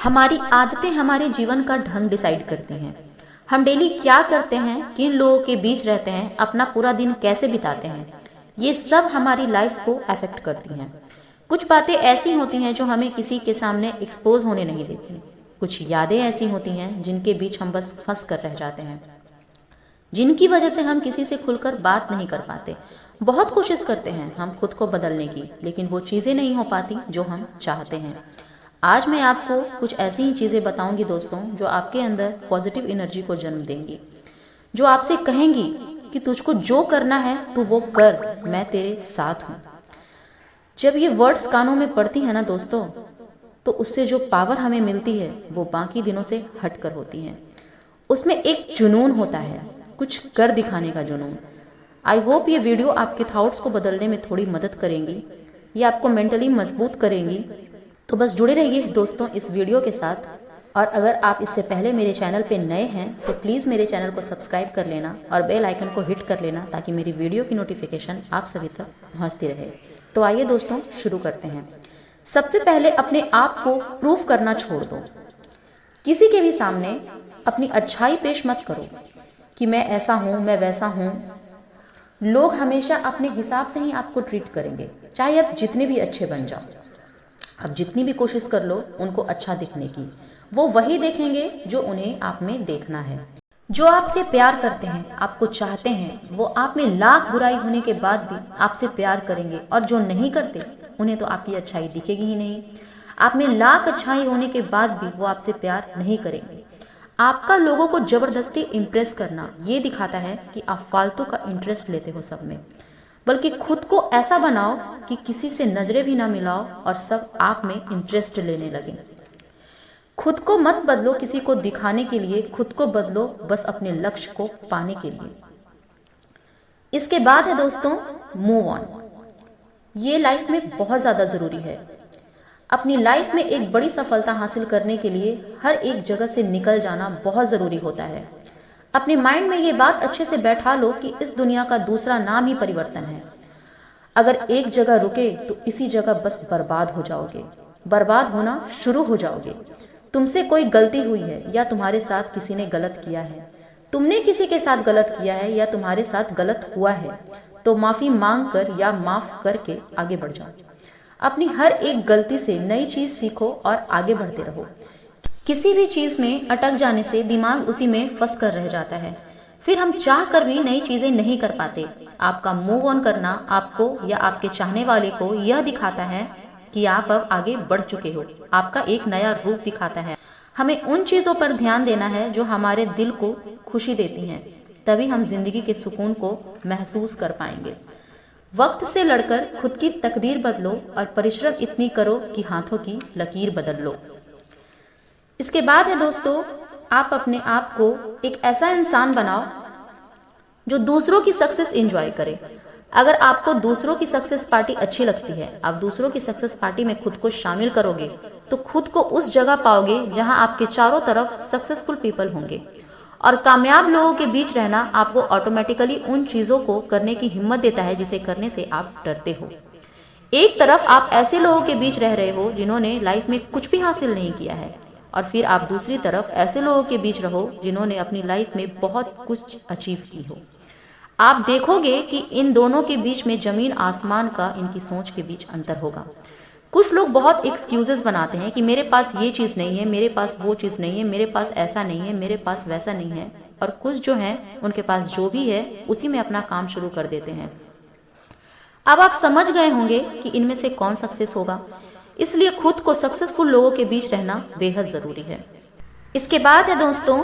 हमारी आदतें हमारे जीवन का ढंग डिसाइड करती हैं। हम डेली क्या करते हैं, किन लोगों के बीच रहते हैं, अपना पूरा दिन कैसे बिताते हैं, ये सब हमारी लाइफ को अफेक्ट करती हैं। कुछ बातें ऐसी होती हैं जो हमें किसी के सामने एक्सपोज होने नहीं देती। कुछ यादें ऐसी होती हैं जिनके बीच हम बस फंस कर रह जाते हैं, जिनकी वजह से हम किसी से खुलकर बात नहीं कर पाते। बहुत कोशिश करते हैं हम खुद को बदलने की, लेकिन वो चीज़ें नहीं हो पाती जो हम चाहते हैं। आज मैं आपको कुछ ऐसी ही चीज़ें बताऊंगी दोस्तों, जो आपके अंदर पॉजिटिव एनर्जी को जन्म देंगी, जो आपसे कहेंगी कि तुझको जो करना है तू वो कर, मैं तेरे साथ हूँ। जब ये वर्ड्स कानों में पड़ती है ना दोस्तों, तो उससे जो पावर हमें मिलती है वो बाकी दिनों से हटकर होती है। उसमें एक जुनून होता है, कुछ कर दिखाने का जुनून। आई होप ये वीडियो आपके थॉट्स को बदलने में थोड़ी मदद करेंगी, ये आपको मेंटली मजबूत करेंगी। तो बस जुड़े रहिए दोस्तों इस वीडियो के साथ। और अगर आप इससे पहले मेरे चैनल पे नए हैं तो प्लीज़ मेरे चैनल को सब्सक्राइब कर लेना और बेल आइकन को हिट कर लेना, ताकि मेरी वीडियो की नोटिफिकेशन आप सभी तक पहुंचती रहे। तो आइए दोस्तों शुरू करते हैं। सबसे पहले अपने आप को प्रूफ करना छोड़ दो। किसी के भी सामने अपनी अच्छाई पेश मत करो कि मैं ऐसा हूँ, मैं वैसा हूँ। लोग हमेशा अपने हिसाब से ही आपको ट्रीट करेंगे, चाहे आप जितने भी अच्छे बन जाओ। अब जितनी भी कोशिश कर लो उनको अच्छा दिखने की, वो वही देखेंगे जो उन्हें आप में देखना है। जो आपसे प्यार करते हैं, आपको चाहते हैं, वो आप में लाख बुराई होने के बाद भी आपसे प्यार करेंगे। और जो नहीं करते उन्हें तो आपकी अच्छाई दिखेगी ही नहीं। आप में लाख अच्छाई होने के बाद भी वो आपसे प्यार नहीं करेंगे। आपका लोगों को जबरदस्ती इम्प्रेस करना ये दिखाता है कि आप फालतू का इंटरेस्ट लेते हो सब में। बल्कि खुद को ऐसा बनाओ कि किसी से नजरें भी ना मिलाओ और सब आप में इंटरेस्ट लेने लगे। खुद को मत बदलो किसी को दिखाने के लिए, खुद को बदलो बस अपने लक्ष्य को पाने के लिए। इसके बाद है दोस्तों मूव ऑन। ये लाइफ में बहुत ज्यादा जरूरी है। अपनी लाइफ में एक बड़ी सफलता हासिल करने के लिए हर एक जगह से निकल जाना बहुत जरूरी होता है। अपने माइंड में ये बात अच्छे से बैठा लो कि इस दुनिया का दूसरा नाम ही परिवर्तन है। अगर एक जगह रुके तो इसी जगह बस बर्बाद हो जाओगे, बर्बाद होना शुरू हो जाओगे। तुमसे कोई गलती हुई है या तुम्हारे साथ किसी ने गलत किया है, तुमने किसी के साथ गलत किया है या तुम्हारे साथ गलत हुआ है, तो माफी मांग कर या माफ करके आगे बढ़ जाओ। अपनी हर एक गलती से नई चीज सीखो और आगे बढ़ते रहो। किसी भी चीज में अटक जाने से दिमाग उसी में फंस कर रह जाता है, फिर हम चाह कर भी नई चीजें नहीं कर पाते। आपका मूव ऑन करना आपको या आपके चाहने वाले को यह दिखाता है कि आप अब आगे बढ़ चुके हो, आपका एक नया रूप दिखाता है। हमें उन चीजों पर ध्यान देना है जो हमारे दिल को खुशी देती हैं, तभी हम जिंदगी के सुकून को महसूस कर पाएंगे। वक्त से लड़कर खुद की तकदीर बदलो और परिश्रम इतनी करो कि हाथों की लकीर बदल लो। इसके बाद है दोस्तों, आप अपने आप को एक ऐसा इंसान बनाओ जो दूसरों की सक्सेस एंजॉय करे। अगर आपको दूसरों की सक्सेस पार्टी अच्छी लगती है, आप दूसरों की सक्सेस पार्टी में खुद को शामिल करोगे तो खुद को उस जगह पाओगे जहां आपके चारों तरफ सक्सेसफुल पीपल होंगे। और कामयाब लोगों के बीच रहना आपको ऑटोमेटिकली उन चीजों को करने की हिम्मत देता है जिसे करने से आप डरते हो। एक तरफ आप ऐसे लोगों के बीच रह रहे हो जिन्होंने लाइफ में कुछ भी हासिल नहीं किया है, और फिर आप दूसरी तरफ ऐसे लोगों के बीच रहो जिन्होंने अपनी लाइफ में बहुत कुछ अचीव की हो। आप देखोगे कि इन दोनों के बीच में जमीन आसमान का इनकी सोच के बीच अंतर होगा। कुछ लोग बहुत एक्सक्यूजेस बनाते हैं कि मेरे पास ये चीज़ नहीं है, मेरे पास वो चीज़ नहीं है, मेरे पास ऐसा नहीं है, मेरे पास वैसा नहीं है। और कुछ जो हैं उनके पास जो भी है उसी में अपना काम शुरू कर देते हैं। अब आप समझ गए होंगे कि इनमें से कौन सक्सेस होगा, इसलिए खुद को सक्सेसफुल लोगों के बीच रहना बेहद ज़रूरी है। इसके बाद है दोस्तों,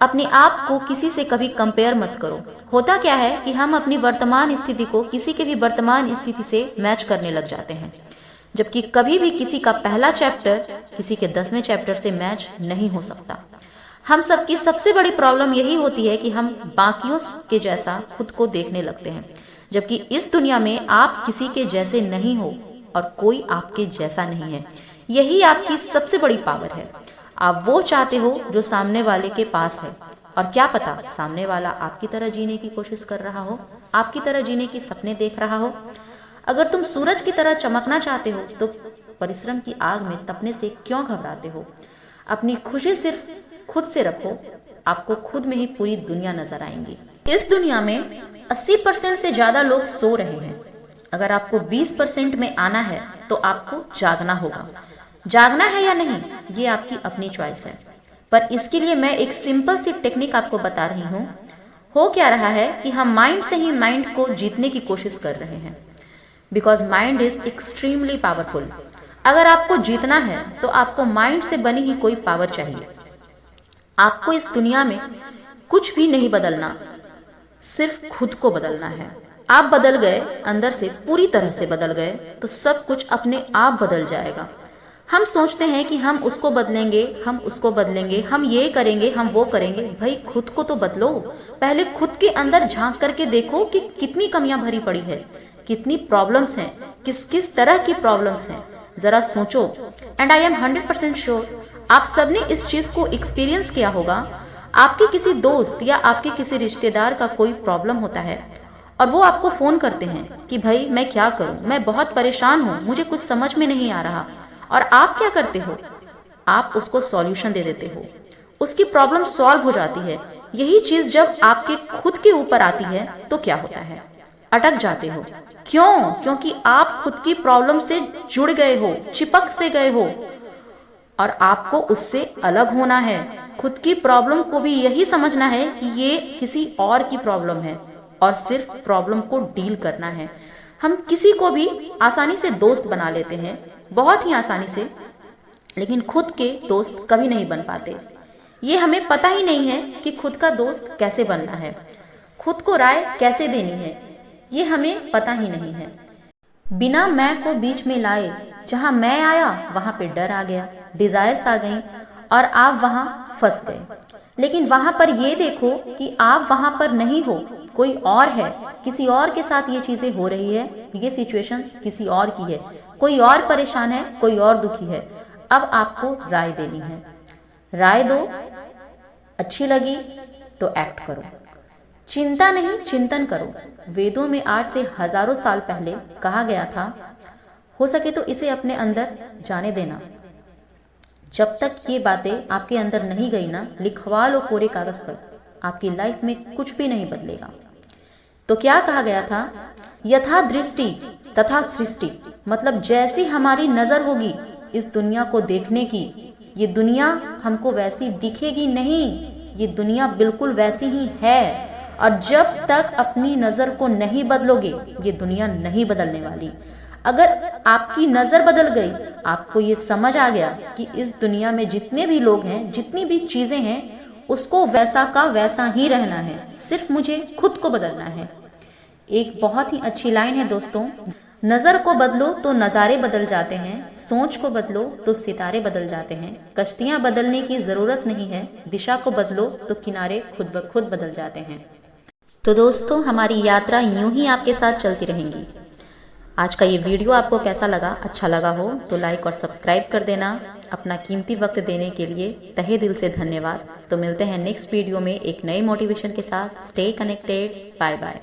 अपने आप को किसी से कभी कंपेयर मत करो। होता क्या है कि हम अपनी वर्तमान स्थिति को किसी के भी वर्तमान स्थिति से मैच करने लग जाते हैं, जबकि कभी भी किसी का पहला चैप्टर किसी के 10वें चैप्टर से मैच नहीं हो सकता। हम सबकी सबसे बड़ी प्रॉब्लम यही होती है कि हम बाकियों के जैसा खुद को देखने लगते हैं, जबकि इस दुनिया में आप किसी के जैसे नहीं हो और कोई आपके जैसा नहीं है। यही आपकी सबसे बड़ी पावर है। आप वो चाहते हो जो सामने वाले के पास है, और क्या पता सामने वाला आपकी तरह जीने की कोशिश कर रहा हो, आपकी तरह जीने की सपने देख रहा हो। अगर तुम सूरज की तरह चमकना चाहते हो तो परिश्रम की आग में तपने से क्यों घबराते हो। अपनी खुशी सिर्फ खुद से रखो, आपको खुद में ही पूरी दुनिया नजर आएंगी। इस दुनिया में 80% से ज्यादा लोग सो रहे हैं। अगर आपको 20% में आना है तो आपको जागना होगा। जागना है या नहीं, ये आपकी अपनी चॉइस है, पर इसके लिए मैं एक सिंपल सी टेक्निक आपको बता रही हूँ। हो क्या रहा है कि हम माइंड से ही माइंड को जीतने की कोशिश कर रहे हैं, because mind is extremely powerful. अगर आपको जीतना है तो आपको माइंड से बनी ही कोई पावर चाहिए। आपको इस दुनिया में कुछ भी नहीं बदलना, सिर्फ खुद को बदलना है। आप बदल गए, अंदर से पूरी तरह से बदल गए, तो सब कुछ अपने आप बदल जाएगा। हम सोचते हैं कि हम उसको बदलेंगे, हम उसको बदलेंगे, हम ये करेंगे, हम वो करेंगे। भाई खुद को तो बदलो। पहले खुद के अंदर झांक करके देखो कि कितनी कमियां भरी पड़ी है, कितनी प्रॉब्लम्स हैं, किस किस तरह की प्रॉब्लम्स हैं, जरा सोचो। एंड आई एम 100% श्योर आप सबने इस चीज को एक्सपीरियंस किया होगा। आपके किसी दोस्त या आपके किसी रिश्तेदार का कोई प्रॉब्लम होता है और वो आपको फोन करते हैं कि भाई मैं क्या करूं, मैं बहुत परेशान हूं, मुझे कुछ समझ में नहीं आ रहा। और आप क्या करते हो, आप उसको सॉल्यूशन दे देते हो, उसकी प्रॉब्लम सॉल्व हो जाती है। यही चीज जब आपके खुद के ऊपर आती है तो क्या होता है, अटक जाते हो। क्यों? क्योंकि आप खुद की प्रॉब्लम से जुड़ गए हो, चिपक से गए हो, और आपको उससे अलग होना है। खुद की प्रॉब्लम को भी यही समझना है कि ये किसी और की प्रॉब्लम है, और सिर्फ प्रॉब्लम को डील करना है। हम किसी को भी आसानी से दोस्त बना लेते हैं, बहुत ही आसानी से, लेकिन खुद के दोस्त कभी नहीं बन पाते। ये हमें पता ही नहीं है कि खुद का दोस्त कैसे बनना है, खुद को राय कैसे देनी है, ये हमें पता ही नहीं है। बिना मैं को बीच में लाए, जहां मैं आया वहां पे डर आ गया, डिजायर्स आ गई और आप वहां फंस गए। लेकिन वहां पर ये देखो कि आप वहां पर नहीं हो, कोई और है, किसी और के साथ ये चीजें हो रही है, ये सिचुएशन किसी और की है, कोई और परेशान है, कोई और दुखी है। अब आपको राय देनी है, राय दो, अच्छी लगी तो एक्ट करो, चिंता नहीं चिंतन करो। वेदों में आज से हजारों साल पहले कहा गया था, हो सके तो इसे अपने अंदर जाने देना। जब तक ये बातें आपके अंदर नहीं गई ना, लिखवा लो कोरे कागज पर, आपकी लाइफ में कुछ भी नहीं बदलेगा। तो क्या कहा गया था, यथा दृष्टि तथा सृष्टि, मतलब जैसी हमारी नजर होगी इस दुनिया को देखने की, ये दुनिया हमको वैसी दिखेगी नहीं, ये दुनिया बिल्कुल वैसी ही है। और जब तक अपनी नजर को नहीं बदलोगे, ये दुनिया नहीं बदलने वाली। अगर आपकी नजर बदल गई, आपको ये समझ आ गया कि इस दुनिया में जितने भी लोग हैं, जितनी भी चीजें हैं, उसको वैसा का वैसा ही रहना है, सिर्फ मुझे खुद को बदलना है। एक बहुत ही अच्छी लाइन है दोस्तों, नजर को बदलो तो नजारे बदल जाते हैं, सोच को बदलो तो सितारे बदल जाते हैं, कश्तियां बदलने की जरूरत नहीं है, दिशा को बदलो तो किनारे खुद ब खुद बदल जाते हैं। तो दोस्तों, हमारी यात्रा यूं ही आपके साथ चलती रहेंगी। आज का ये वीडियो आपको कैसा लगा? अच्छा लगा हो तो लाइक और सब्सक्राइब कर देना। अपना कीमती वक्त देने के लिए तहे दिल से धन्यवाद। तो मिलते हैं नेक्स्ट वीडियो में एक नए मोटिवेशन के साथ। Stay connected, bye bye.